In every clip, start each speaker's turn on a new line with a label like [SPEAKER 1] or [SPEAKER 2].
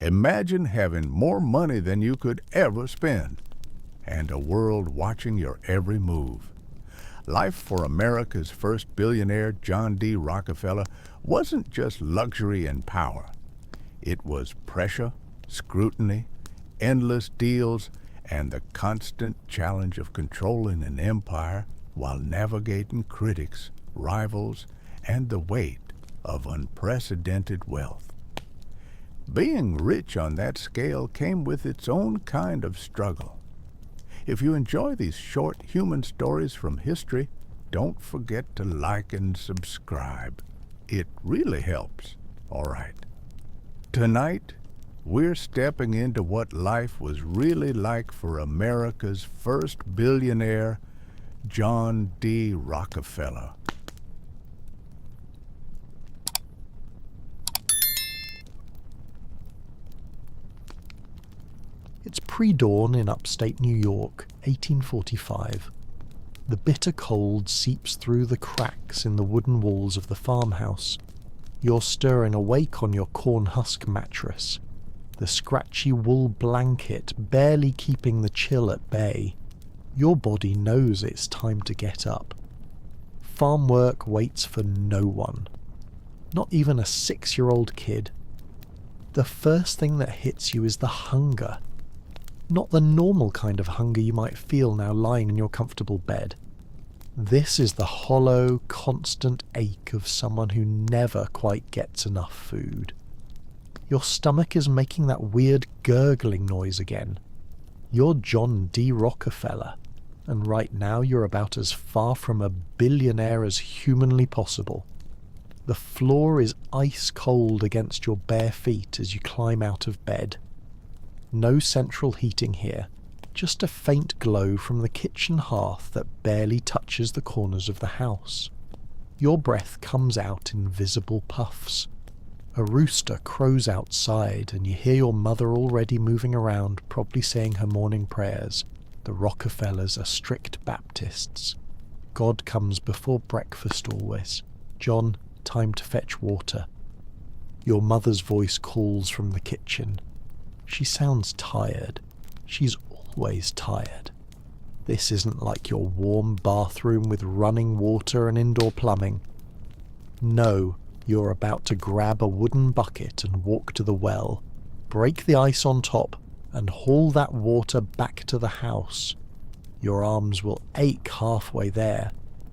[SPEAKER 1] Imagine having more money than you could ever spend, and a world watching your every move. Life for America's first billionaire, John D. Rockefeller, wasn't just luxury and power. It was pressure, scrutiny, endless deals, and the constant challenge of controlling an empire while navigating critics, rivals, and the weight of unprecedented wealth. Being rich on that scale came with its own kind of struggle. If you enjoy these short human stories from history, don't forget to like and subscribe. It really helps. All right. Tonight, we're stepping into what life was really like for America's first billionaire, John D. Rockefeller.
[SPEAKER 2] It's pre-dawn in upstate New York, 1845. The bitter cold seeps through the cracks in the wooden walls of the farmhouse. You're stirring awake on your corn husk mattress, the scratchy wool blanket barely keeping the chill at bay. Your body knows it's time to get up. Farm work waits for no one, not even a 6-year-old kid. The first thing that hits you is the hunger. Not the normal kind of hunger you might feel now lying in your comfortable bed. This is the hollow, constant ache of someone who never quite gets enough food. Your stomach is making that weird gurgling noise again. You're John D. Rockefeller, and right now you're about as far from a billionaire as humanly possible. The floor is ice cold against your bare feet as you climb out of bed. No central heating here, just a faint glow from the kitchen hearth that barely touches the corners of the house. Your breath comes out in visible puffs. A rooster crows outside and you hear your mother already moving around, probably saying her morning prayers. The Rockefellers are strict Baptists. God comes before breakfast always. John, time to fetch water. Your mother's voice calls from the kitchen. She sounds tired. She's always tired. This isn't like your warm bathroom with running water and indoor plumbing. No, you're about to grab a wooden bucket and walk to the well, break the ice on top, and haul that water back to the house. Your arms will ache halfway there.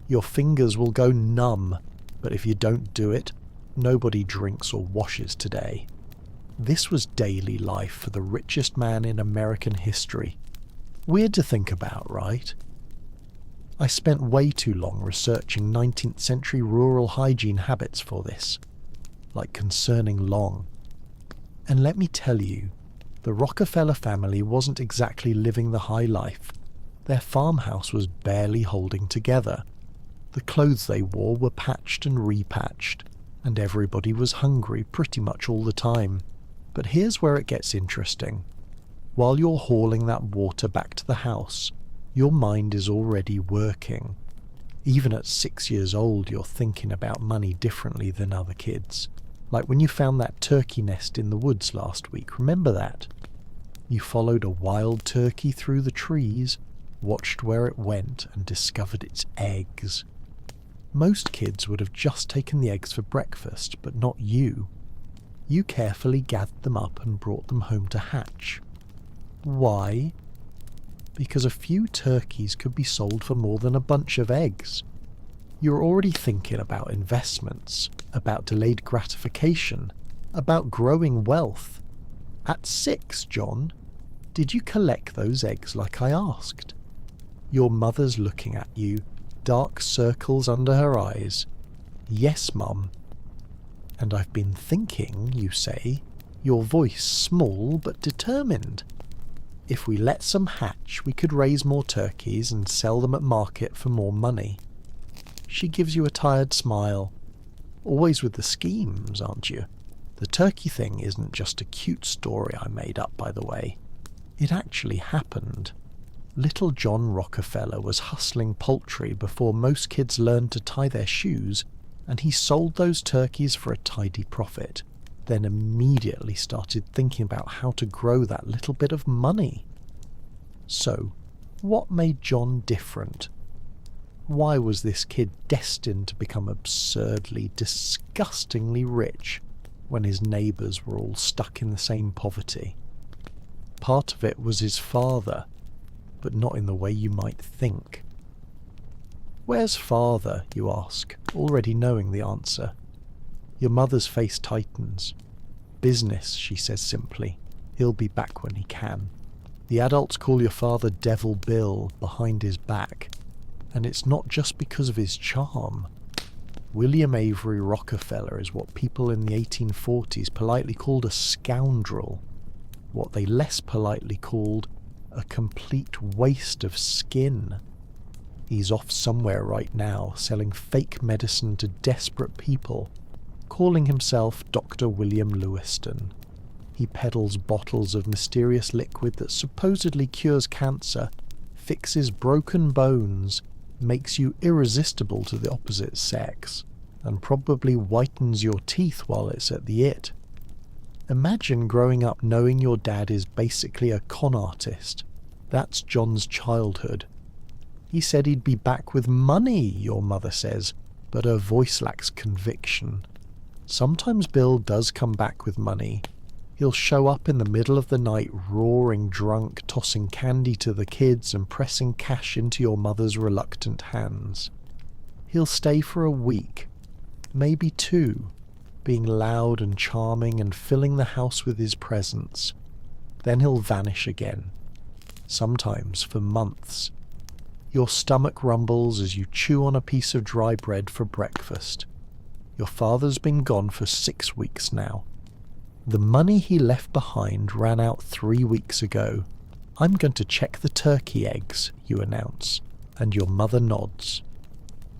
[SPEAKER 2] Your fingers will go numb, but if you don't do it, nobody drinks or washes today. This was daily life for the richest man in American history. Weird to think about, right? I spent way too long researching 19th century rural hygiene habits for this. Like concerning long. And let me tell you, the Rockefeller family wasn't exactly living the high life. Their farmhouse was barely holding together. The clothes they wore were patched and repatched, and everybody was hungry pretty much all the time. But here's where it gets interesting. While you're hauling that water back to the house, your mind is already working. Even at 6 years old, you're thinking about money differently than other kids. Like when you found that turkey nest in the woods last week, remember that? You followed a wild turkey through the trees, watched where it went, and discovered its eggs. Most kids would have just taken the eggs for breakfast, but not you. You carefully gathered them up and brought them home to hatch. Why? Because a few turkeys could be sold for more than a bunch of eggs. You're already thinking about investments, about delayed gratification, about growing wealth. At 6, John, did you collect those eggs like I asked? Your mother's looking at you, dark circles under her eyes. Yes, Mum. And I've been thinking, you say, your voice small but determined. If we let some hatch, we could raise more turkeys and sell them at market for more money. She gives you a tired smile. Always with the schemes, aren't you? The turkey thing isn't just a cute story I made up, by the way. It actually happened. Little John Rockefeller was hustling poultry before most kids learned to tie their shoes, and he sold those turkeys for a tidy profit. then immediately started thinking about how to grow that little bit of money. So, what made John different? Why was this kid destined to become absurdly, disgustingly rich when his neighbours were all stuck in the same poverty? Part of it was his father, but not in the way you might think. Where's father, you ask, already knowing the answer. Your mother's face tightens. Business, she says simply. He'll be back when he can. The adults call your father Devil Bill behind his back, and it's not just because of his charm. William Avery Rockefeller is what people in the 1840s politely called a scoundrel, what they less politely called a complete waste of skin. He's off somewhere right now selling fake medicine to desperate people, calling himself Dr. William Lewiston. He peddles bottles of mysterious liquid that supposedly cures cancer, fixes broken bones, makes you irresistible to the opposite sex, and probably whitens your teeth while it's at the it. Imagine growing up knowing your dad is basically a con artist. That's John's childhood. He said he'd be back with money, your mother says, but her voice lacks conviction. Sometimes Bill does come back with money. He'll show up in the middle of the night roaring drunk, tossing candy to the kids and pressing cash into your mother's reluctant hands. He'll stay for a week, maybe 2, being loud and charming and filling the house with his presence. Then he'll vanish again, sometimes for months. Your stomach rumbles as you chew on a piece of dry bread for breakfast. Your father's been gone for 6 weeks now. The money he left behind ran out 3 weeks ago. I'm going to check the turkey eggs, you announce, and your mother nods.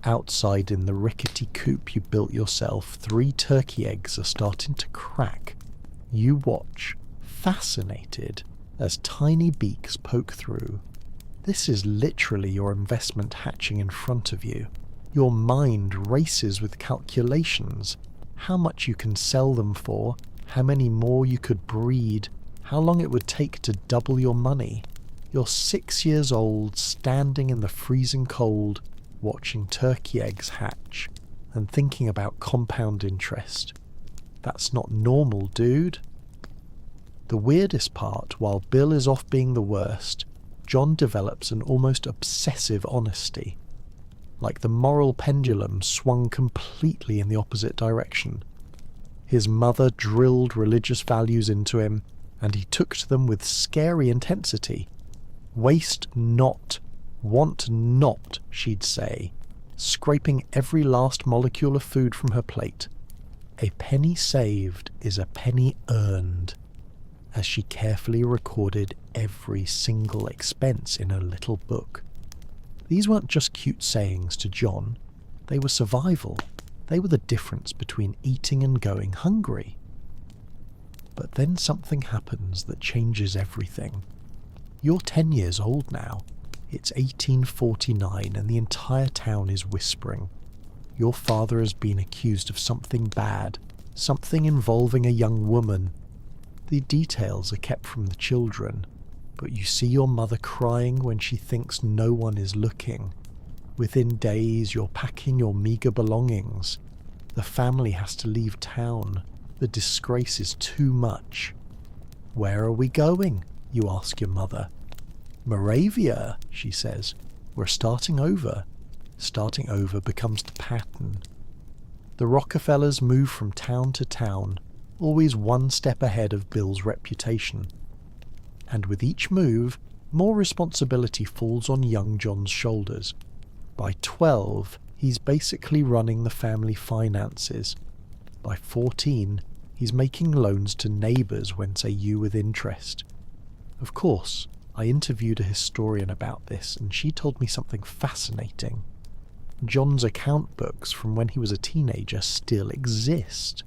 [SPEAKER 2] Outside in the rickety coop you built yourself, 3 turkey eggs are starting to crack. You watch, fascinated, as tiny beaks poke through. This is literally your investment hatching in front of you. Your mind races with calculations. How much you can sell them for, how many more you could breed, how long it would take to double your money. You're 6 years old, standing in the freezing cold, watching turkey eggs hatch, and thinking about compound interest. That's not normal, dude. The weirdest part, while Bill is off being the worst, John develops an almost obsessive honesty. Like the moral pendulum swung completely in the opposite direction. His mother drilled religious values into him, and he took to them with scary intensity. Waste not, want not, she'd say, scraping every last molecule of food from her plate. A penny saved is a penny earned, as she carefully recorded every single expense in her little book. These weren't just cute sayings to John, they were survival. They were the difference between eating and going hungry. But then something happens that changes everything. You're 10 years old now. It's 1849 and the entire town is whispering. Your father has been accused of something bad, something involving a young woman. The details are kept from the children, but you see your mother crying when she thinks no one is looking. Within days, you're packing your meagre belongings. The family has to leave town. The disgrace is too much. Where are we going? You ask your mother. Moravia, she says. We're starting over. Starting over becomes the pattern. The Rockefellers move from town to town, always one step ahead of Bill's reputation. And with each move, more responsibility falls on young John's shoulders. By 12, he's basically running the family finances. By 14, he's making loans to neighbours when say you with interest. Of course, I interviewed a historian about this and she told me something fascinating. John's account books from when he was a teenager still exist.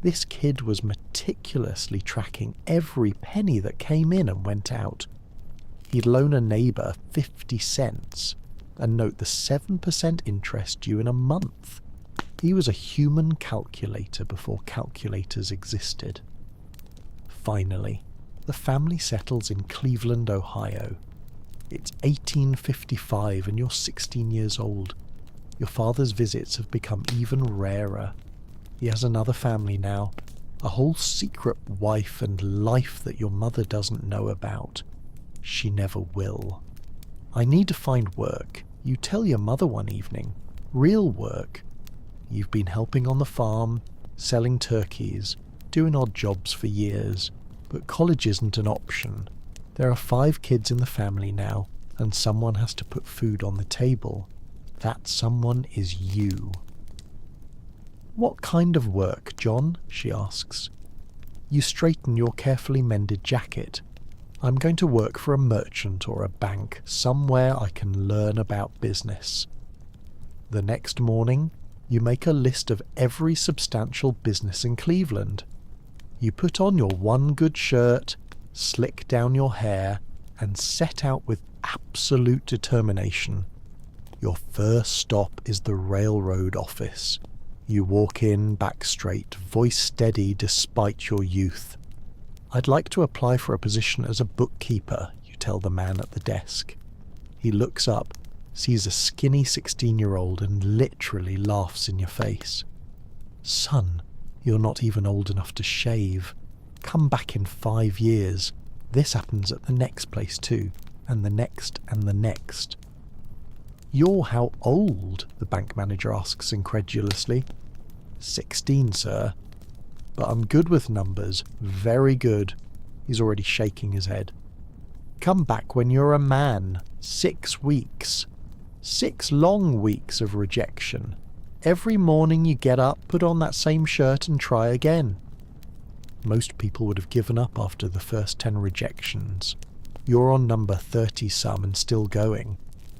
[SPEAKER 2] This kid was meticulously tracking every penny that came in and went out. He'd loan a neighbour 50 cents and note the 7% interest due in a month. He was a human calculator before calculators existed. Finally, the family settles in Cleveland, Ohio. It's 1855 and you're 16 years old. Your father's visits have become even rarer. He has another family now, a whole secret wife and life that your mother doesn't know about. She never will. I need to find work, you tell your mother one evening. Real work. You've been helping on the farm, selling turkeys, doing odd jobs for years, but college isn't an option. There are 5 kids in the family now, and someone has to put food on the table. That someone is you. What kind of work, John? She asks. You straighten your carefully mended jacket. I'm going to work for a merchant or a bank, somewhere I can learn about business. The next morning, you make a list of every substantial business in Cleveland. You put on your one good shirt, slick down your hair, and set out with absolute determination. Your first stop is the railroad office. You walk in, back straight, voice steady despite your youth. I'd like to apply for a position as a bookkeeper, you tell the man at the desk. He looks up, sees a skinny 16-year-old and literally laughs in your face. Son, you're not even old enough to shave. Come back in 5 years. This happens at the next place too, and the next and the next. You're how old? The bank manager asks incredulously. 16, sir. But I'm good with numbers, very good. He's already shaking his head. Come back when you're a man. 6 weeks. 6 long weeks of rejection. Every morning you get up, put on that same shirt and try again. Most people would have given up after the first 10 rejections. You're on number 30-some and still going.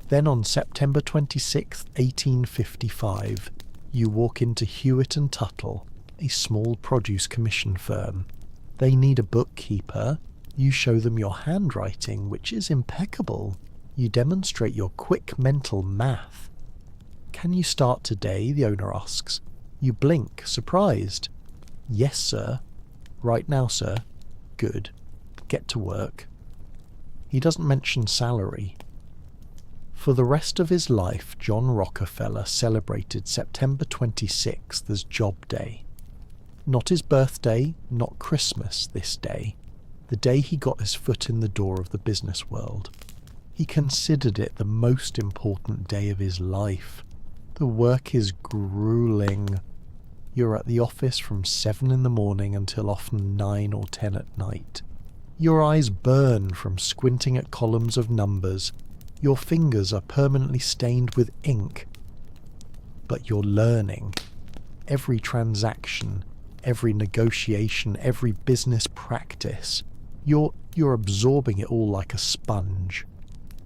[SPEAKER 2] Then on September 26, 1855, you walk into Hewitt & Tuttle, a small produce commission firm. They need a bookkeeper. You show them your handwriting, which is impeccable. You demonstrate your quick mental math. Can you start today? The owner asks. You blink, surprised. Yes, sir. Right now, sir. Good. Get to work. He doesn't mention salary. For the rest of his life, John Rockefeller celebrated September 26th as Job Day. Not his birthday, not Christmas this day. The day he got his foot in the door of the business world. He considered it the most important day of his life. The work is grueling. You're at the office from 7 in the morning until often 9 or 10 at night. Your eyes burn from squinting at columns of numbers. Your fingers are permanently stained with ink. But you're learning. Every transaction, every negotiation, every business practice. You're absorbing it all like a sponge.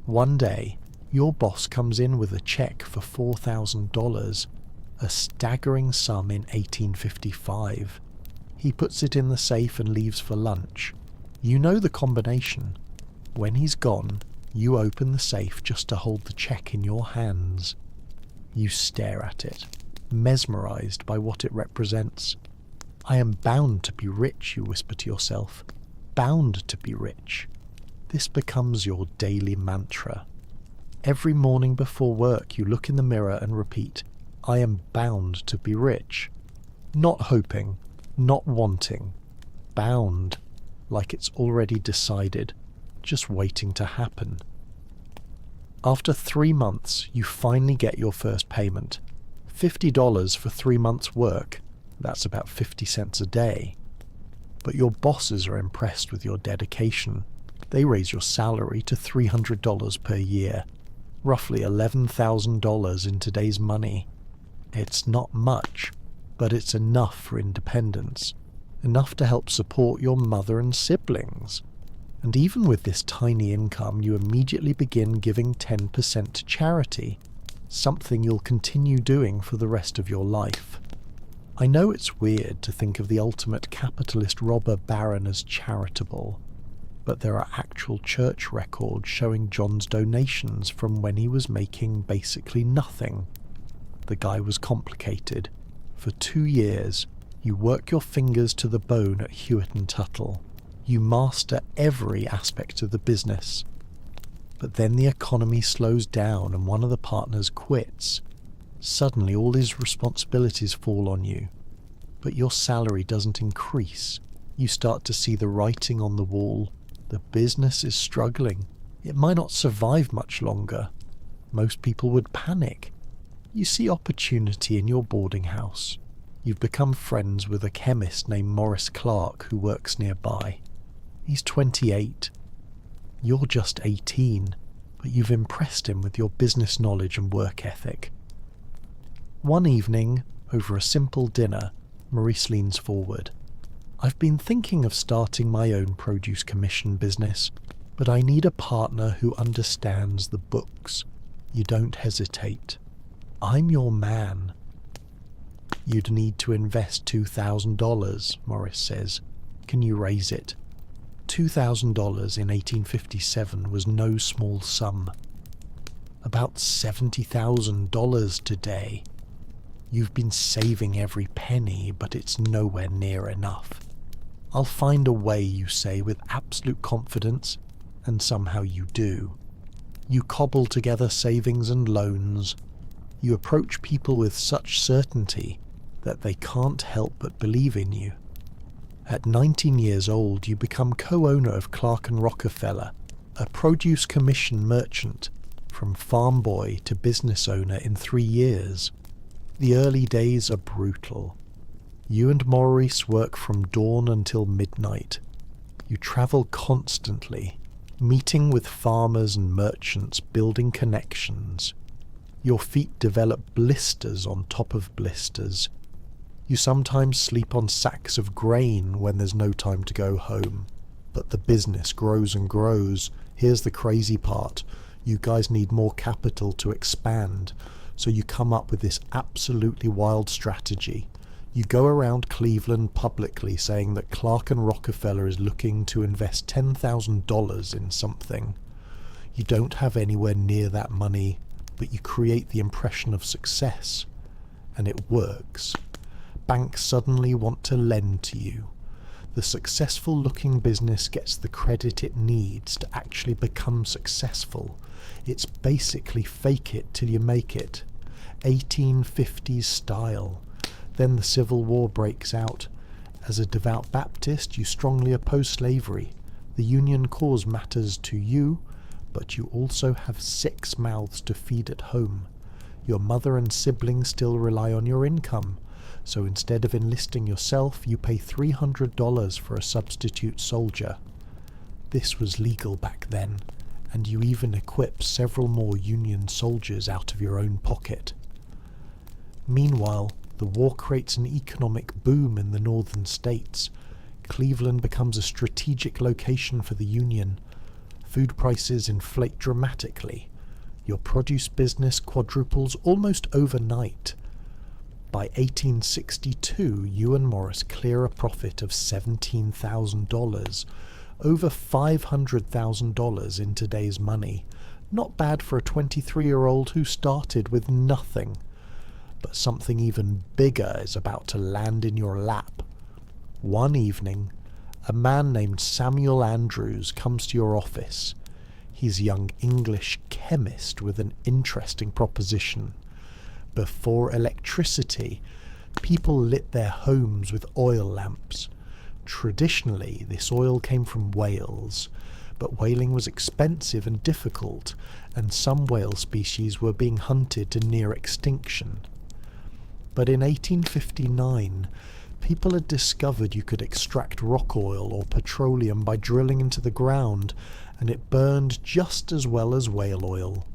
[SPEAKER 2] One day, your boss comes in with a check for $4,000, a staggering sum in 1855. He puts it in the safe and leaves for lunch. You know the combination. When he's gone, you open the safe just to hold the check in your hands. You stare at it, mesmerized by what it represents. I am bound to be rich, you whisper to yourself. Bound to be rich. This becomes your daily mantra. Every morning before work you look in the mirror and repeat, I am bound to be rich. Not hoping, not wanting. Bound, like it's already decided, just waiting to happen. After 3 months, you finally get your first payment. $50 for 3 months' work. That's about 50 cents a day. But your bosses are impressed with your dedication. They raise your salary to $300 per year, roughly $11,000 in today's money. It's not much, but it's enough for independence, enough to help support your mother and siblings. And even with this tiny income, you immediately begin giving 10% to charity, something you'll continue doing for the rest of your life. I know it's weird to think of the ultimate capitalist robber baron as charitable, but there are actual church records showing John's donations from when he was making basically nothing. The guy was complicated. For 2 years, you work your fingers to the bone at Hewitt and Tuttle. You master every aspect of the business. But then the economy slows down and one of the partners quits. Suddenly all his responsibilities fall on you. But your salary doesn't increase. You start to see the writing on the wall. The business is struggling. It might not survive much longer. Most people would panic. You see opportunity in your boarding house. You've become friends with a chemist named Morris Clark who works nearby. He's 28. You're just 18, but you've impressed him with your business knowledge and work ethic. One evening, over a simple dinner, Maurice leans forward. I've been thinking of starting my own produce commission business, but I need a partner who understands the books. You don't hesitate. I'm your man. You'd need to invest $2,000, Morris says. Can you raise it? $2,000 in 1857 was no small sum. About $70,000 today. You've been saving every penny, but it's nowhere near enough. I'll find a way, you say with absolute confidence, and somehow you do. You cobble together savings and loans. You approach people with such certainty that they can't help but believe in you. At 19 years old, you become co-owner of Clark & Rockefeller, a produce commission merchant, from farm boy to business owner in 3 years. The early days are brutal. You and Maurice work from dawn until midnight. You travel constantly, meeting with farmers and merchants, building connections. Your feet develop blisters on top of blisters. You sometimes sleep on sacks of grain when there's no time to go home. But the business grows and grows. Here's the crazy part. You guys need more capital to expand, so you come up with this absolutely wild strategy. You go around Cleveland publicly saying that Clark & Rockefeller is looking to invest $10,000 in something. You don't have anywhere near that money, but you create the impression of success. And it works. Banks suddenly want to lend to you. The successful-looking business gets the credit it needs to actually become successful. It's basically fake it till you make it. 1850s style. Then the Civil War breaks out. As a devout Baptist, you strongly oppose slavery. The Union cause matters to you, but you also have 6 mouths to feed at home. Your mother and siblings still rely on your income, so instead of enlisting yourself, you pay $300 for a substitute soldier. This was legal back then, and you even equip several more Union soldiers out of your own pocket. Meanwhile, the war creates an economic boom in the northern states. Cleveland becomes a strategic location for the Union. Food prices inflate dramatically. Your produce business quadruples almost overnight. By 1862, you and Morris clear a profit of $17,000, over $500,000 in today's money. Not bad for a 23-year-old who started with nothing. But something even bigger is about to land in your lap. One evening, a man named Samuel Andrews comes to your office. He's a young English chemist with an interesting proposition. Before electricity, people lit their homes with oil lamps. Traditionally, this oil came from whales, but whaling was expensive and difficult, and some whale species were being hunted to near extinction. But in 1859, people had discovered you could extract rock oil or petroleum by drilling into the ground, and it burned just as well as whale oil.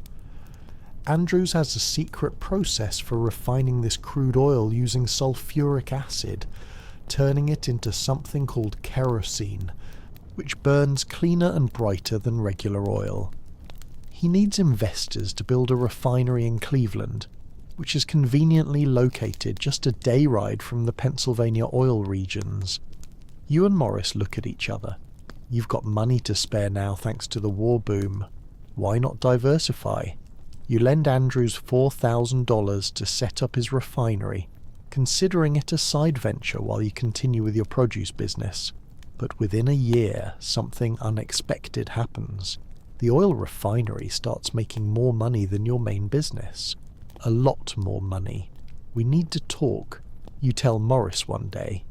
[SPEAKER 2] Andrews has a secret process for refining this crude oil using sulfuric acid, turning it into something called kerosene, which burns cleaner and brighter than regular oil. He needs investors to build a refinery in Cleveland, which is conveniently located just a day ride from the Pennsylvania oil regions. You and Morris look at each other. You've got money to spare now thanks to the war boom. Why not diversify? You lend Andrews $4,000 to set up his refinery. considering it a side venture while you continue with your produce business. But within a year, something unexpected happens. The oil refinery starts making more money than your main business. A lot more money. We need to talk, you tell Morris one day.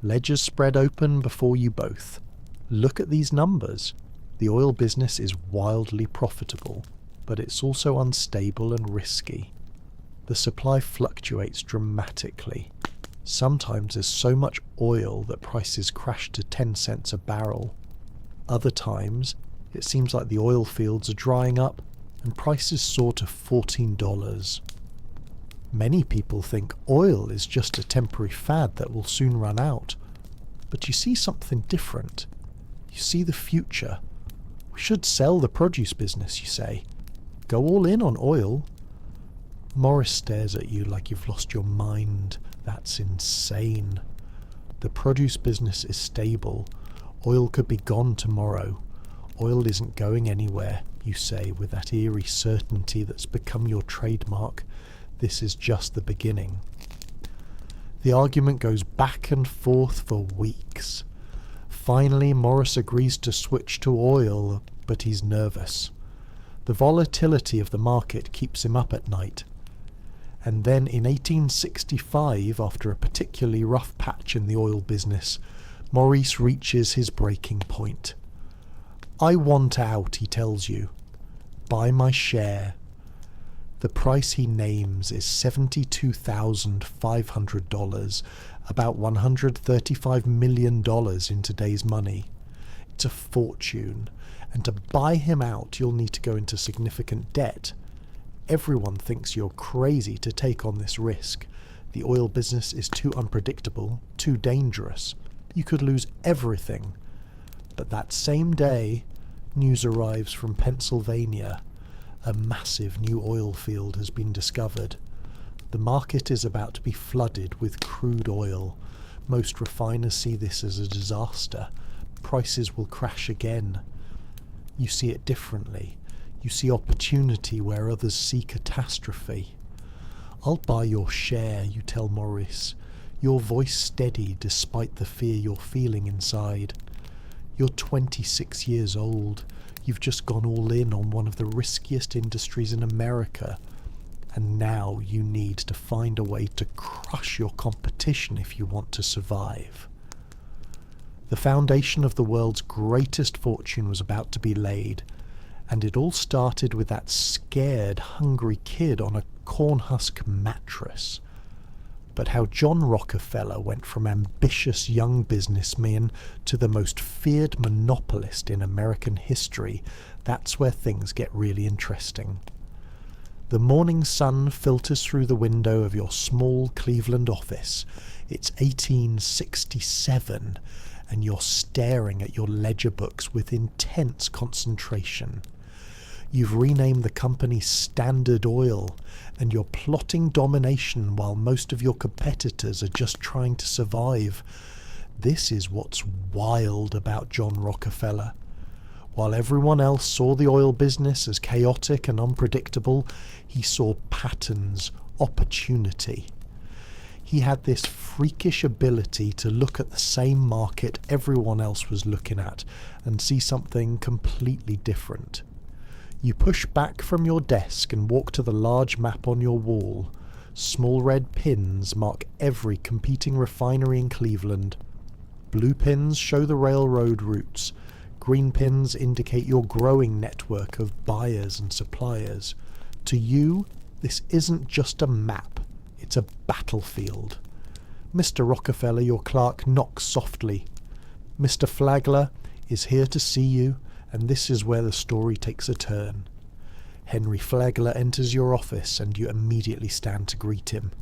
[SPEAKER 2] Ledgers spread open before you both. Look at these numbers. The oil business is wildly profitable, but it's also unstable and risky. The supply fluctuates dramatically. Sometimes there's so much oil that prices crash to 10 cents a barrel. Other times, it seems like the oil fields are drying up and prices soar to $14. Many people think oil is just a temporary fad that will soon run out. But you see something different. You see the future. We should sell the produce business, you say. Go all in on oil. Morris stares at you like you've lost your mind. That's insane. The produce business is stable. Oil could be gone tomorrow. Oil isn't going anywhere, you say with that eerie certainty that's become your trademark. This is just the beginning. The argument goes back and forth for weeks. Finally, Morris agrees to switch to oil, but he's nervous. The volatility of the market keeps him up at night. And then in 1865, after a particularly rough patch in the oil business, Maurice reaches his breaking point. I want out, he tells you. Buy my share. The price he names is $72,500, about $135 million in today's money. It's a fortune, and to buy him out you'll need to go into significant debt. Everyone thinks you're crazy to take on this risk. The oil business is too unpredictable, too dangerous. You could lose everything. But that same day, news arrives from Pennsylvania. A massive new oil field has been discovered. The market is about to be flooded with crude oil. Most refiners see this as a disaster. Prices will crash again. You see it differently. You see opportunity where others see catastrophe. I'll buy your share, you tell Maurice, your voice steady despite the fear you're feeling inside. You're 26 years old. You've just gone all in on one of the riskiest industries in America. And now you need to find a way to crush your competition if you want to survive. The foundation of the world's greatest fortune was about to be laid, and it all started with that scared, hungry kid on a corn husk mattress. But how John Rockefeller went from ambitious young businessman to the most feared monopolist in American history, that's where things get really interesting. The morning sun filters through the window of your small Cleveland office. It's 1867, and you're staring at your ledger books with intense concentration. You've renamed the company Standard Oil, and you're plotting domination while most of your competitors are just trying to survive. This is what's wild about John Rockefeller. While everyone else saw the oil business as chaotic and unpredictable, he saw patterns, opportunity. He had this freakish ability to look at the same market everyone else was looking at and see something completely different. You push back from your desk and walk to the large map on your wall. Small red pins mark every competing refinery in Cleveland. Blue pins show the railroad routes. Green pins indicate your growing network of buyers and suppliers. To you, this isn't just a map, it's a battlefield. Mr. Rockefeller, your clerk, knocks softly. Mr. Flagler is here to see you, and this is where the story takes a turn. Henry Flagler enters your office and you immediately stand to greet him.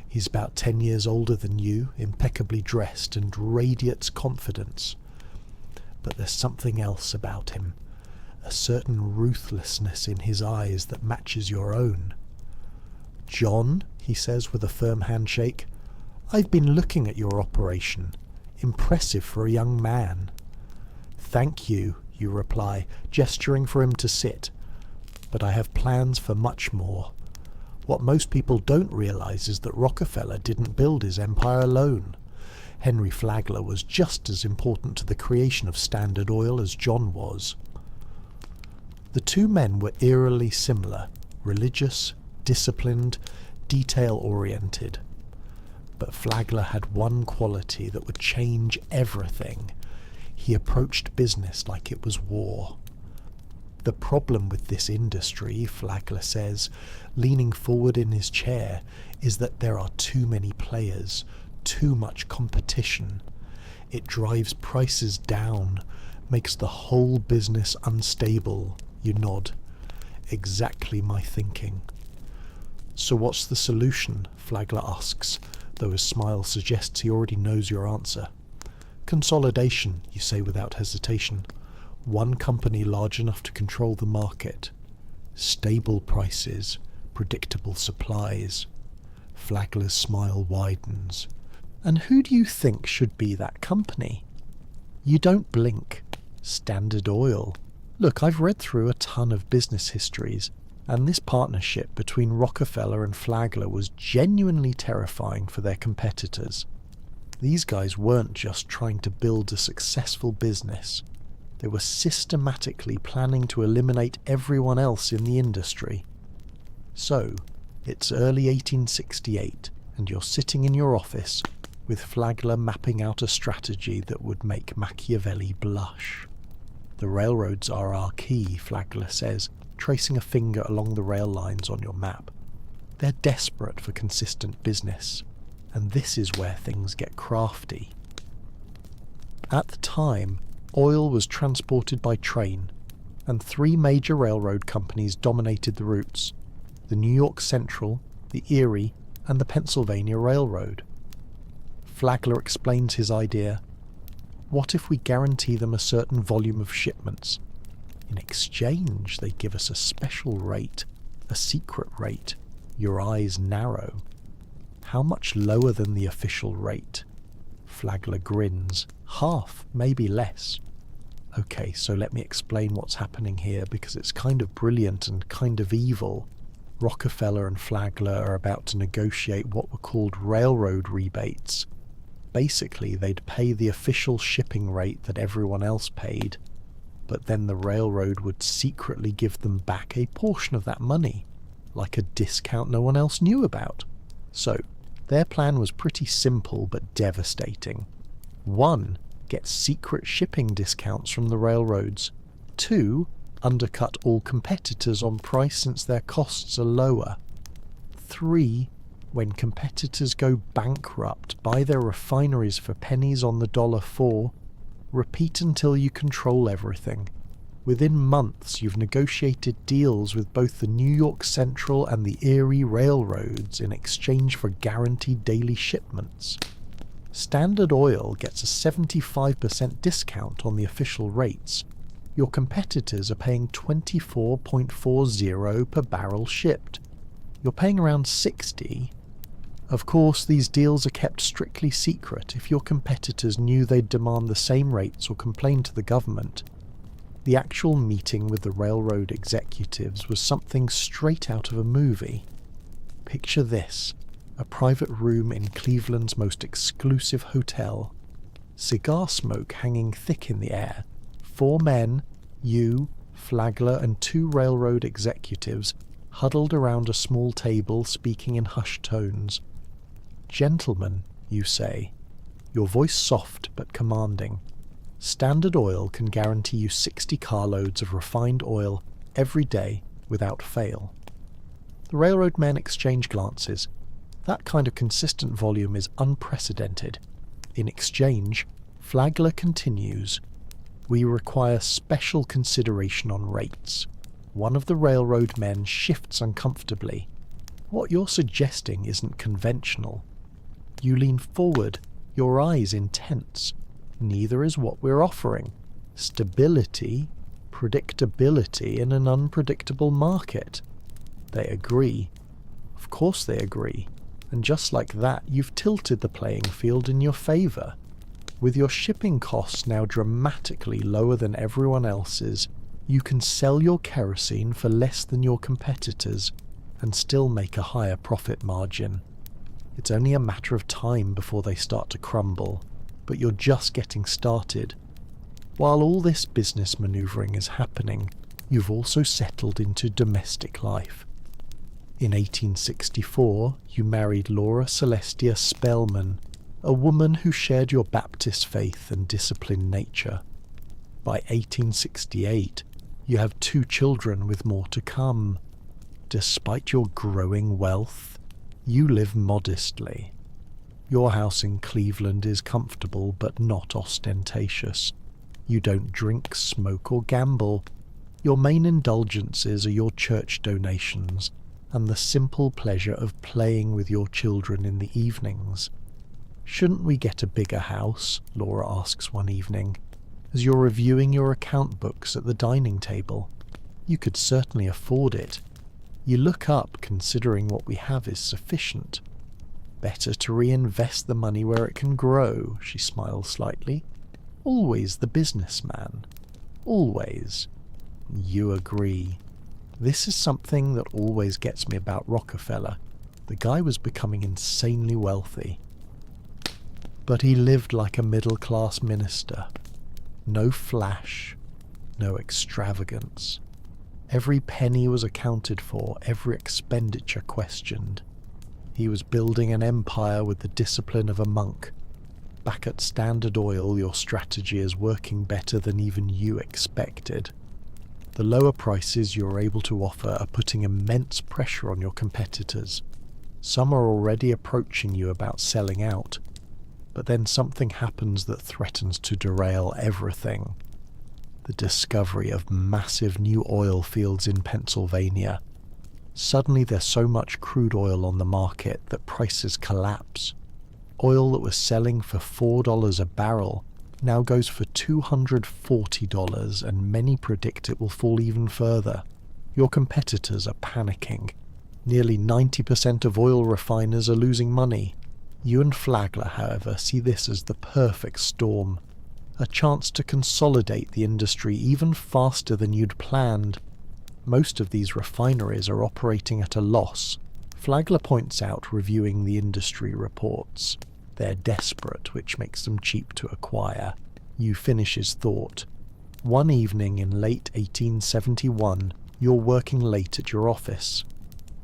[SPEAKER 2] He's about 10 years older than you, impeccably dressed and radiates confidence. But there's something else about him, a certain ruthlessness in his eyes that matches your own. John, he says with a firm handshake, I've been looking at your operation. Impressive for a young man. Thank you, you reply, gesturing for him to sit. But I have plans for much more. What most people don't realise is that Rockefeller didn't build his empire alone. Henry Flagler was just as important to the creation of Standard Oil as John was. The two men were eerily similar, religious, disciplined, detail-oriented. But Flagler had one quality that would change everything. He approached business like it was war. The problem with this industry, Flagler says, leaning forward in his chair, is that there are too many players, too much competition. It drives prices down, makes the whole business unstable. You nod. Exactly my thinking. So what's the solution? Flagler asks, though his smile suggests he already knows your answer. Consolidation, you say without hesitation. One company large enough to control the market. Stable prices, predictable supplies. Flagler's smile widens. And who do you think should be that company? You don't blink. Standard Oil. Look, I've read through a ton of business histories, and this partnership between Rockefeller and Flagler was genuinely terrifying for their competitors. These guys weren't just trying to build a successful business. They were systematically planning to eliminate everyone else in the industry. So, it's early 1868, and you're sitting in your office, with Flagler mapping out a strategy that would make Machiavelli blush. The railroads are our key, Flagler says, tracing a finger along the rail lines on your map. They're desperate for consistent business, and this is where things get crafty. At the time, oil was transported by train, and three major railroad companies dominated the routes: the New York Central, the Erie, and the Pennsylvania Railroad. Flagler explains his idea. What if we guarantee them a certain volume of shipments? In exchange, they give us a special rate, a secret rate. Your eyes narrow. How much lower than the official rate? Flagler grins. Half, maybe less. Okay, so let me explain what's happening here, because it's kind of brilliant and kind of evil. Rockefeller and Flagler are about to negotiate what were called railroad rebates. Basically, they'd pay the official shipping rate that everyone else paid, but then the railroad would secretly give them back a portion of that money, like a discount no one else knew about. So, their plan was pretty simple but devastating. 1. Get secret shipping discounts from the railroads. 2. Undercut all competitors on price since their costs are lower. 3. When competitors go bankrupt, buy their refineries for pennies on the dollar for. Repeat until you control everything. Within months, you've negotiated deals with both the New York Central and the Erie railroads in exchange for guaranteed daily shipments. Standard Oil gets a 75% discount on the official rates. Your competitors are paying $24.40 per barrel shipped. You're paying around $60. Of course, these deals are kept strictly secret. If your competitors knew they'd demand the same rates or complain to the government. The actual meeting with the railroad executives was something straight out of a movie. Picture this: a private room in Cleveland's most exclusive hotel. Cigar smoke hanging thick in the air. 4 men, you, Flagler, and 2 railroad executives huddled around a small table speaking in hushed tones. Gentlemen, you say, your voice soft but commanding. Standard Oil can guarantee you 60 carloads of refined oil every day without fail. The railroad men exchange glances. That kind of consistent volume is unprecedented. In exchange, Flagler continues, we require special consideration on rates. One of the railroad men shifts uncomfortably. What you're suggesting isn't conventional. You lean forward, your eyes intense. Neither is what we're offering. Stability, predictability in an unpredictable market. They agree. Of course they agree. And just like that, you've tilted the playing field in your favour. With your shipping costs now dramatically lower than everyone else's, you can sell your kerosene for less than your competitors, and still make a higher profit margin. It's only a matter of time before they start to crumble, but you're just getting started. While all this business manoeuvring is happening, you've also settled into domestic life. In 1864, you married Laura Celestia Spellman, a woman who shared your Baptist faith and disciplined nature. By 1868, you have 2 children with more to come. Despite your growing wealth, you live modestly. Your house in Cleveland is comfortable but not ostentatious. You don't drink, smoke, or gamble. Your main indulgences are your church donations and the simple pleasure of playing with your children in the evenings. "Shouldn't we get a bigger house?" Laura asks one evening, as you're reviewing your account books at the dining table. "You could certainly afford it. You look up, considering what we have is sufficient. Better to reinvest the money where it can grow," she smiles slightly. "Always the businessman. Always." You agree. This is something that always gets me about Rockefeller. The guy was becoming insanely wealthy. But he lived like a middle-class minister. No flash, no extravagance. Every penny was accounted for, every expenditure questioned. He was building an empire with the discipline of a monk. Back at Standard Oil, your strategy is working better than even you expected. The lower prices you're able to offer are putting immense pressure on your competitors. Some are already approaching you about selling out, but then something happens that threatens to derail everything. The discovery of massive new oil fields in Pennsylvania. Suddenly there's so much crude oil on the market that prices collapse. Oil that was selling for $4 a barrel now goes for $240, and many predict it will fall even further. Your competitors are panicking. Nearly 90% of oil refiners are losing money. You and Flagler, however, see this as the perfect storm. A chance to consolidate the industry even faster than you'd planned. Most of these refineries are operating at a loss. Flagler points out, reviewing the industry reports. They're desperate, which makes them cheap to acquire. You finish his thought. One evening in late 1871, you're working late at your office.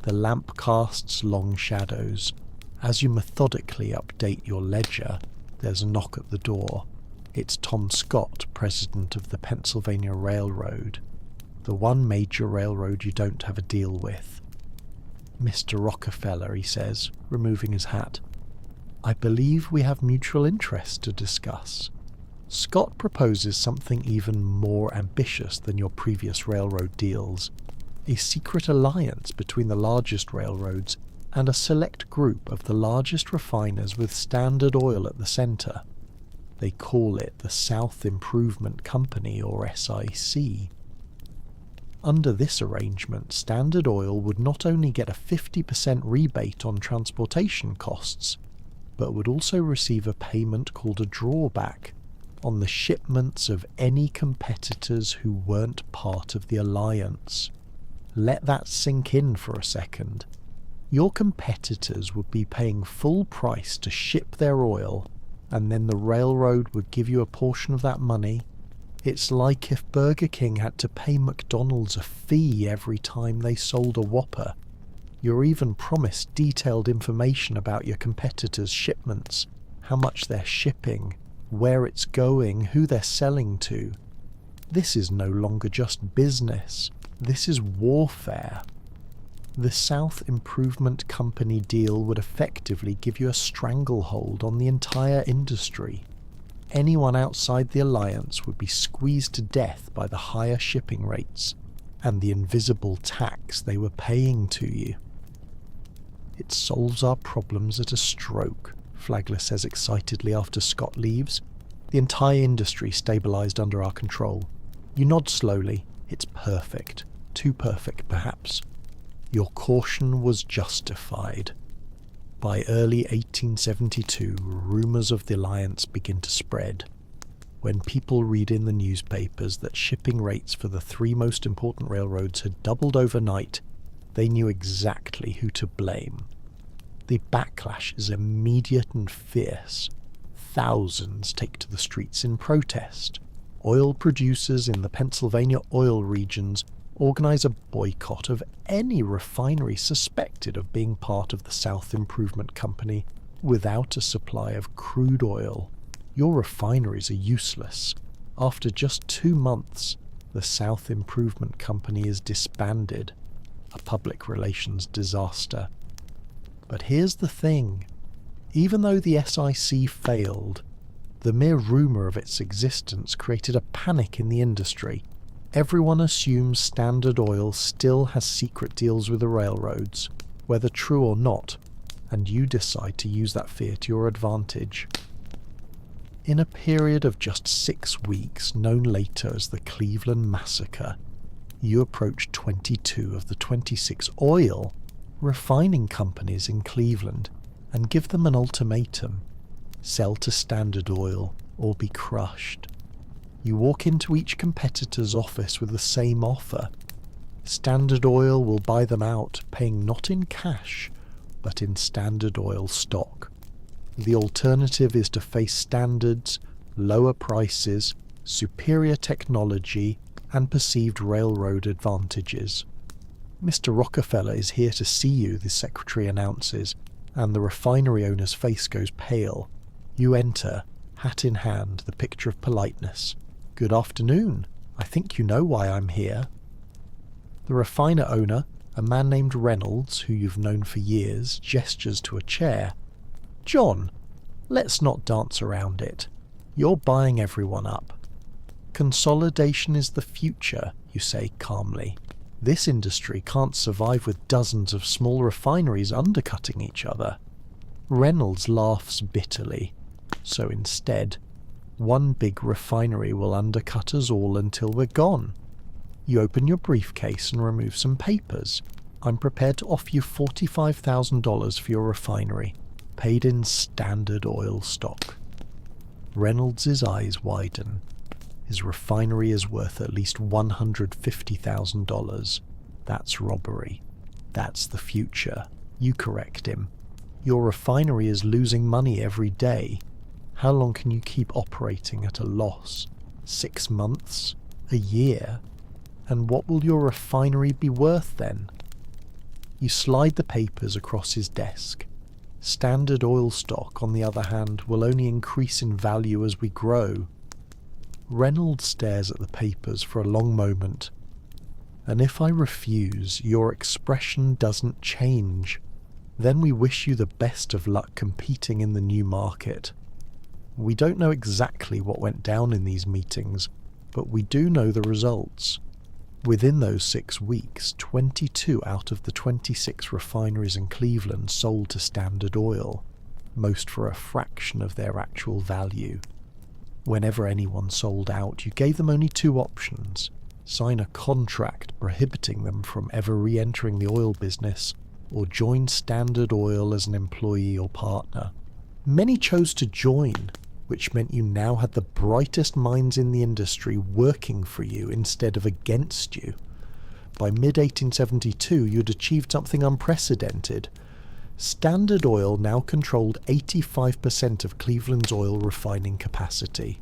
[SPEAKER 2] The lamp casts long shadows. As you methodically update your ledger, there's a knock at the door. It's Tom Scott, president of the Pennsylvania Railroad, the one major railroad you don't have a deal with. "Mr. Rockefeller," he says, removing his hat, "I believe we have mutual interests to discuss." Scott proposes something even more ambitious than your previous railroad deals, a secret alliance between the largest railroads and a select group of the largest refiners with Standard Oil at the center. They call it the South Improvement Company, or SIC. Under this arrangement, Standard Oil would not only get a 50% rebate on transportation costs, but would also receive a payment called a drawback on the shipments of any competitors who weren't part of the alliance. Let that sink in for a second. Your competitors would be paying full price to ship their oil, and then the railroad would give you a portion of that money. It's like if Burger King had to pay McDonald's a fee every time they sold a Whopper. You're even promised detailed information about your competitors' shipments, how much they're shipping, where it's going, who they're selling to. This is no longer just business. This is warfare. The South Improvement Company deal would effectively give you a stranglehold on the entire industry. Anyone outside the alliance would be squeezed to death by the higher shipping rates and the invisible tax they were paying to you. "It solves our problems at a stroke," Flagler says excitedly after Scott leaves. "The entire industry stabilized under our control." You nod slowly. It's perfect. Too perfect, perhaps. Your caution was justified. By early 1872, rumors of the alliance begin to spread. When people read in the newspapers that shipping rates for the 3 most important railroads had doubled overnight, They knew exactly who to blame. The backlash is immediate and fierce. Thousands take to the streets in protest. Oil producers in the Pennsylvania oil regions organize a boycott of any refinery suspected of being part of the South Improvement Company without a supply of crude oil. Your refineries are useless. After just 2 months, the South Improvement Company is disbanded, a public relations disaster. But here's the thing. Even though the SIC failed, the mere rumour of its existence created a panic in the industry. Everyone assumes Standard Oil still has secret deals with the railroads, whether true or not, and you decide to use that fear to your advantage. In a period of just 6 weeks, known later as the Cleveland Massacre, you approach 22 of the 26 oil refining companies in Cleveland and give them an ultimatum: sell to Standard Oil or be crushed. You walk into each competitor's office with the same offer. Standard Oil will buy them out, paying not in cash, but in Standard Oil stock. The alternative is to face standards, lower prices, superior technology, and perceived railroad advantages. Mr. Rockefeller is here to see you, the secretary announces, and the refinery owner's face goes pale. You enter, hat in hand, the picture of politeness. Good afternoon. I think you know why I'm here. The refiner owner, a man named Reynolds, who you've known for years, gestures to a chair. John, let's not dance around it. You're buying everyone up. Consolidation is the future, you say calmly. This industry can't survive with dozens of small refineries undercutting each other. Reynolds laughs bitterly. So instead, one big refinery will undercut us all until we're gone. You open your briefcase and remove some papers. I'm prepared to offer you $45,000 for your refinery, paid in Standard Oil stock. Reynolds' eyes widen. His refinery is worth at least $150,000. That's robbery. That's the future. You correct him. Your refinery is losing money every day. How long can you keep operating at a loss? 6 months? A year? And what will your refinery be worth then? You slide the papers across his desk. Standard Oil stock, on the other hand, will only increase in value as we grow. Reynolds stares at the papers for a long moment. And if I refuse, your expression doesn't change. Then we wish you the best of luck competing in the new market. We don't know exactly what went down in these meetings, but we do know the results. Within those 6 weeks, 22 out of the 26 refineries in Cleveland sold to Standard Oil, most for a fraction of their actual value. Whenever anyone sold out, you gave them only 2 options: sign a contract prohibiting them from ever re-entering the oil business, or join Standard Oil as an employee or partner. Many chose to join, which meant you now had the brightest minds in the industry working for you instead of against you. By mid-1872, you'd achieved something unprecedented. Standard Oil now controlled 85% of Cleveland's oil refining capacity.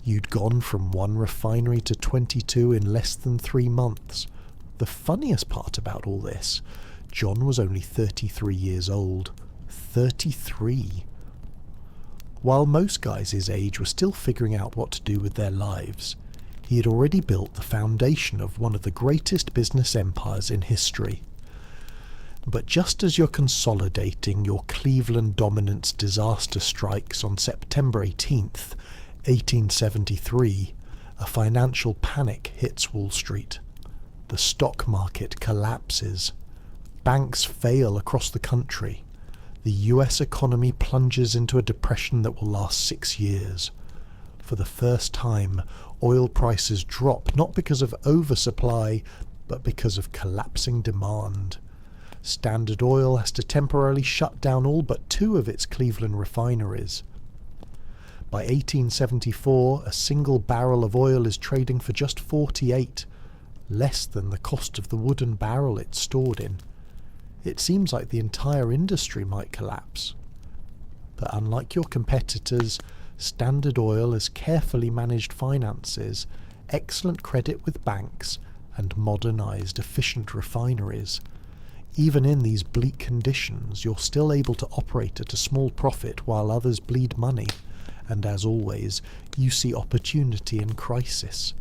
[SPEAKER 2] You'd gone from 1 refinery to 22 in less than 3 months. The funniest part about all this, John was only 33 years old. 33. While most guys his age were still figuring out what to do with their lives, he had already built the foundation of one of the greatest business empires in history. But just as you're consolidating, your Cleveland dominance disaster strikes on September 18th, 1873, a financial panic hits Wall Street. The stock market collapses. Banks fail across the country. The US economy plunges into a depression that will last 6 years. For the first time, oil prices drop not because of oversupply, but because of collapsing demand. Standard Oil has to temporarily shut down all but 2 of its Cleveland refineries. By 1874, a single barrel of oil is trading for just 48. less than the cost of the wooden barrel it's stored in. It seems like the entire industry might collapse. But unlike your competitors, Standard Oil has carefully managed finances, excellent credit with banks, and modernised, efficient refineries. Even in these bleak conditions, you're still able to operate at a small profit while others bleed money, and as always, you see opportunity in crisis.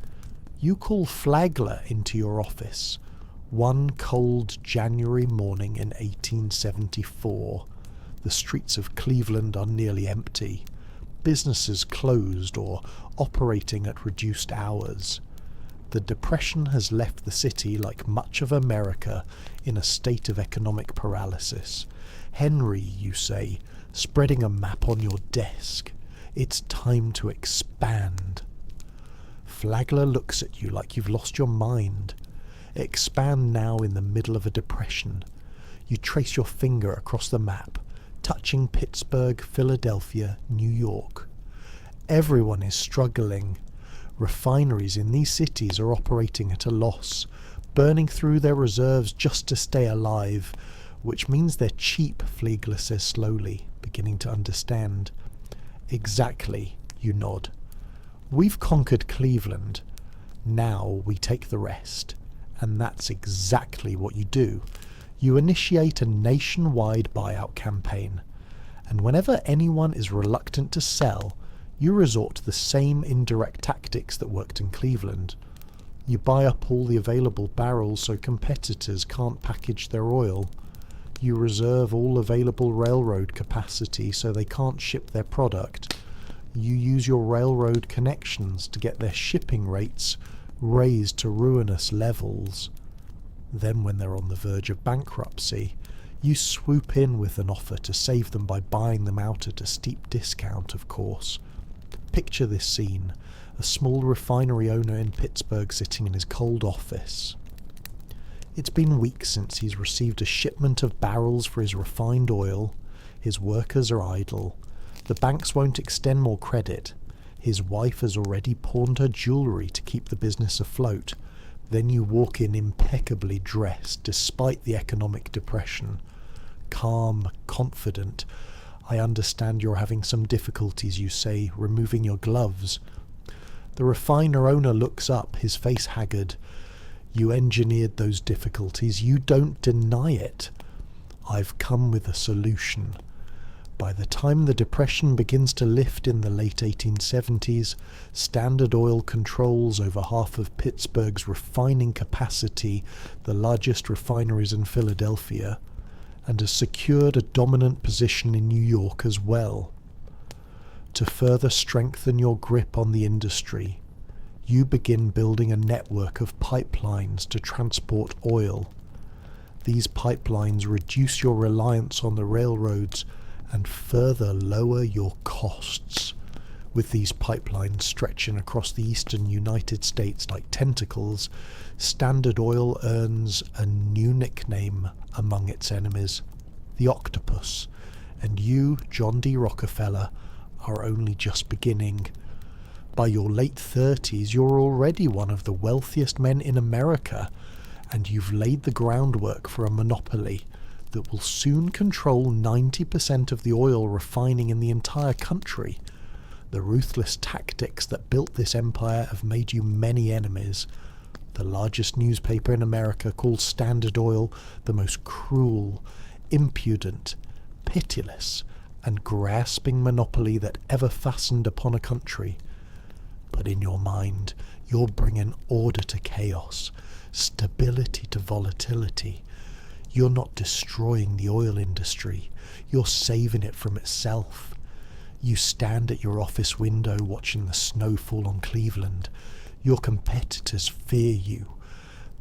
[SPEAKER 2] You call Flagler into your office one cold January morning in 1874. The streets of Cleveland are nearly empty, businesses closed or operating at reduced hours. The Depression has left the city, like much of America, in a state of economic paralysis. Henry, you say, spreading a map on your desk. It's time to expand. Flagler looks at you like you've lost your mind. Expand now in the middle of a depression. You trace your finger across the map, touching Pittsburgh, Philadelphia, New York. Everyone is struggling. Refineries in these cities are operating at a loss, burning through their reserves just to stay alive, which means they're cheap, Flagler says slowly, beginning to understand. Exactly, you nod. We've conquered Cleveland. Now we take the rest. And that's exactly what you do. You initiate a nationwide buyout campaign. And whenever anyone is reluctant to sell, you resort to the same indirect tactics that worked in Cleveland. You buy up all the available barrels so competitors can't package their oil. You reserve all available railroad capacity so they can't ship their product. You use your railroad connections to get their shipping rates raised to ruinous levels. Then, when they're on the verge of bankruptcy, you swoop in with an offer to save them by buying them out at a steep discount, of course. Picture this scene: a small refinery owner in Pittsburgh sitting in his cold office. It's been weeks since he's received a shipment of barrels for his refined oil. His workers are idle. The banks won't extend more credit. His wife has already pawned her jewellery to keep the business afloat. Then you walk in impeccably dressed, despite the economic depression. Calm, confident. I understand you're having some difficulties, you say, removing your gloves. The refiner owner looks up, his face haggard. You engineered those difficulties. You don't deny it. I've come with a solution. By the time the Depression begins to lift in the late 1870s, Standard Oil controls over half of Pittsburgh's refining capacity, the largest refineries in Philadelphia, and has secured a dominant position in New York as well. To further strengthen your grip on the industry, you begin building a network of pipelines to transport oil. These pipelines reduce your reliance on the railroads and further lower your costs. With these pipelines stretching across the eastern United States like tentacles, Standard Oil earns a new nickname among its enemies, the Octopus, and you, John D. Rockefeller, are only just beginning. By your late 30s, you're already one of the wealthiest men in America, and you've laid the groundwork for a monopoly that will soon control 90% of the oil refining in the entire country. The ruthless tactics that built this empire have made you many enemies. The largest newspaper in America calls Standard Oil the most cruel, impudent, pitiless, and grasping monopoly that ever fastened upon a country. But in your mind, you're bringing order to chaos, stability to volatility. You're not destroying the oil industry, you're saving it from itself. You stand at your office window watching the snow fall on Cleveland. Your competitors fear you.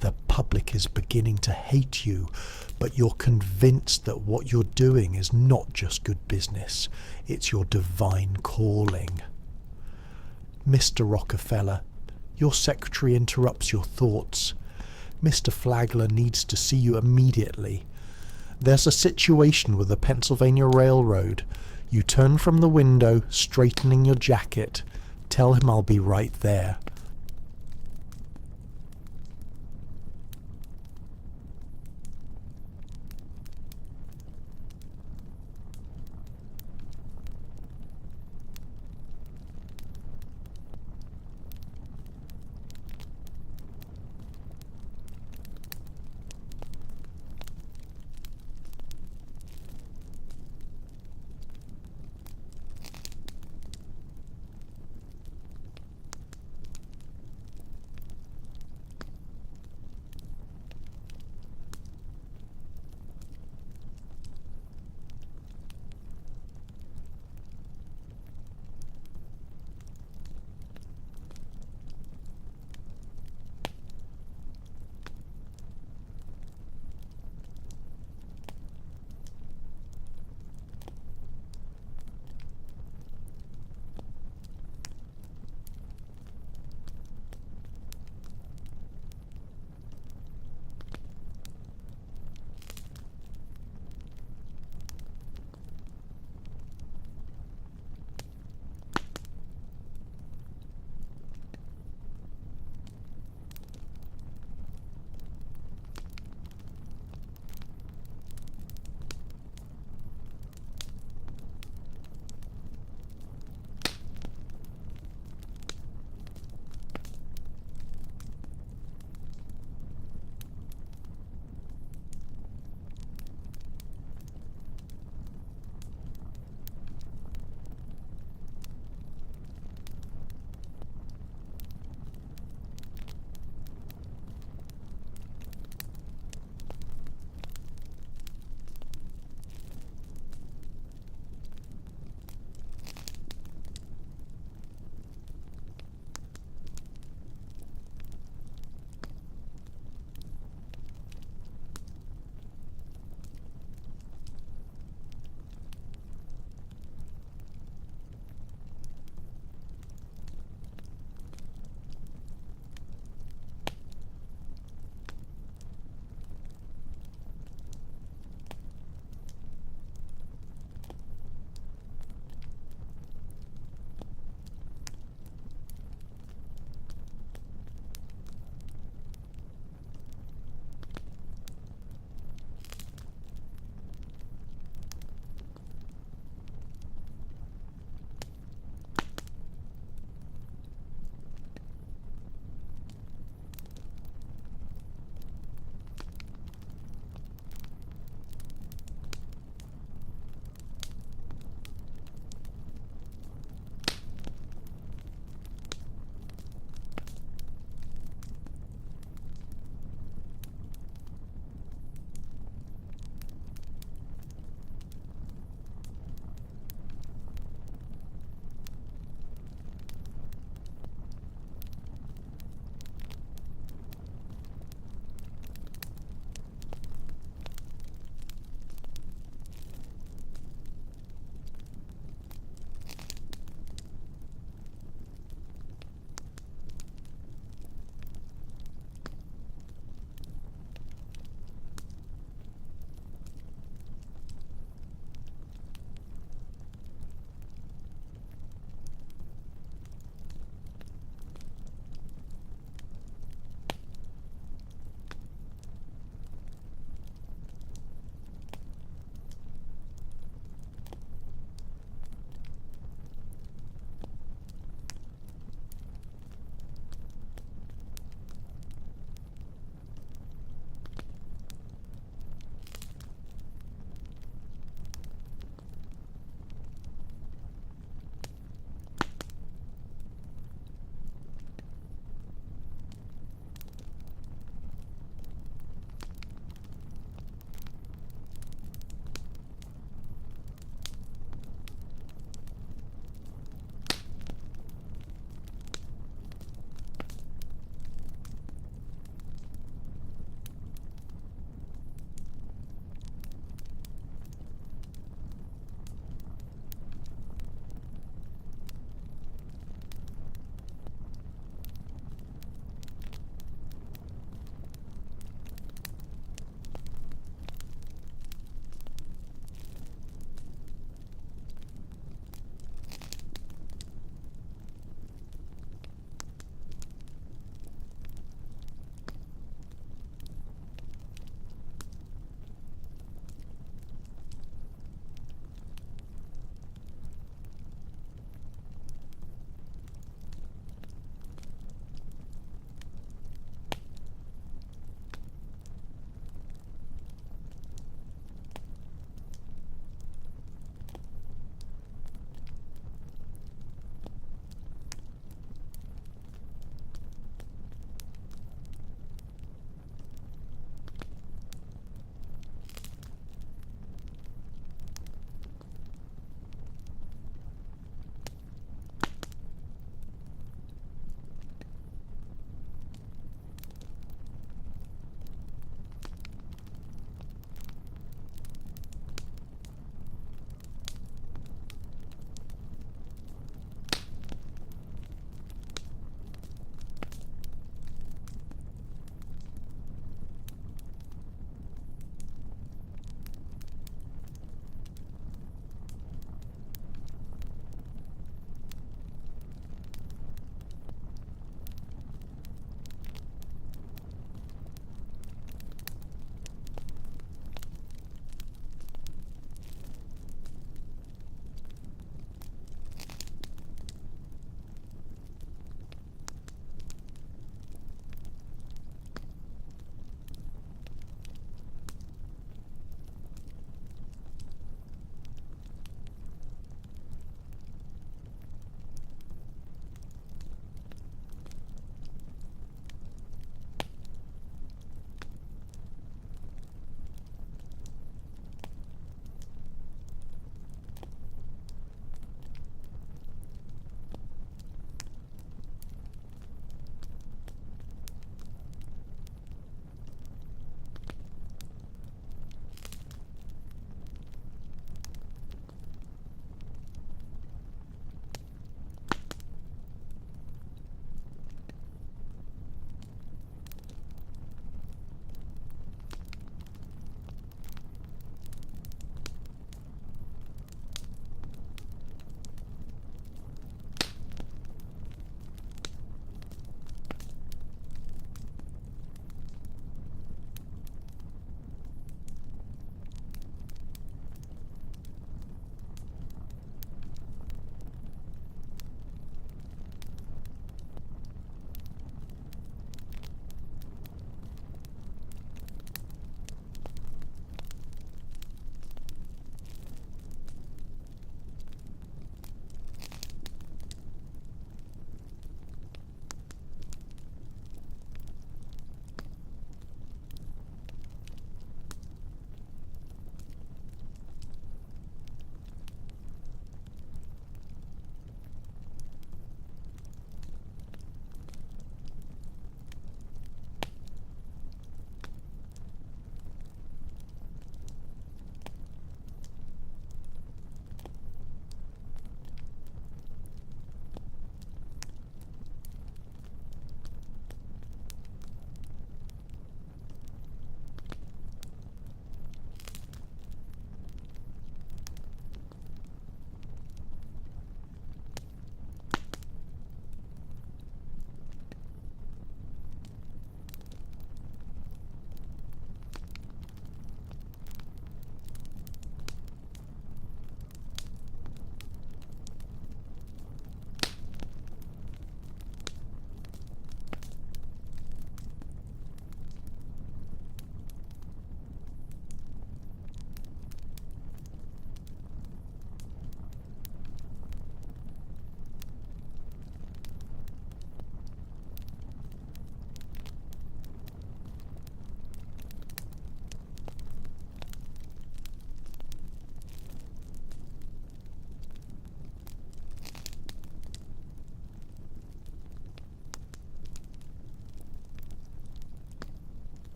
[SPEAKER 2] The public is beginning to hate you, but you're convinced that what you're doing is not just good business, it's your divine calling. Mr. Rockefeller, your secretary interrupts your thoughts. Mr. Flagler needs to see you immediately. There's a situation with the Pennsylvania Railroad. You turn from the window, straightening your jacket. Tell him I'll be right there.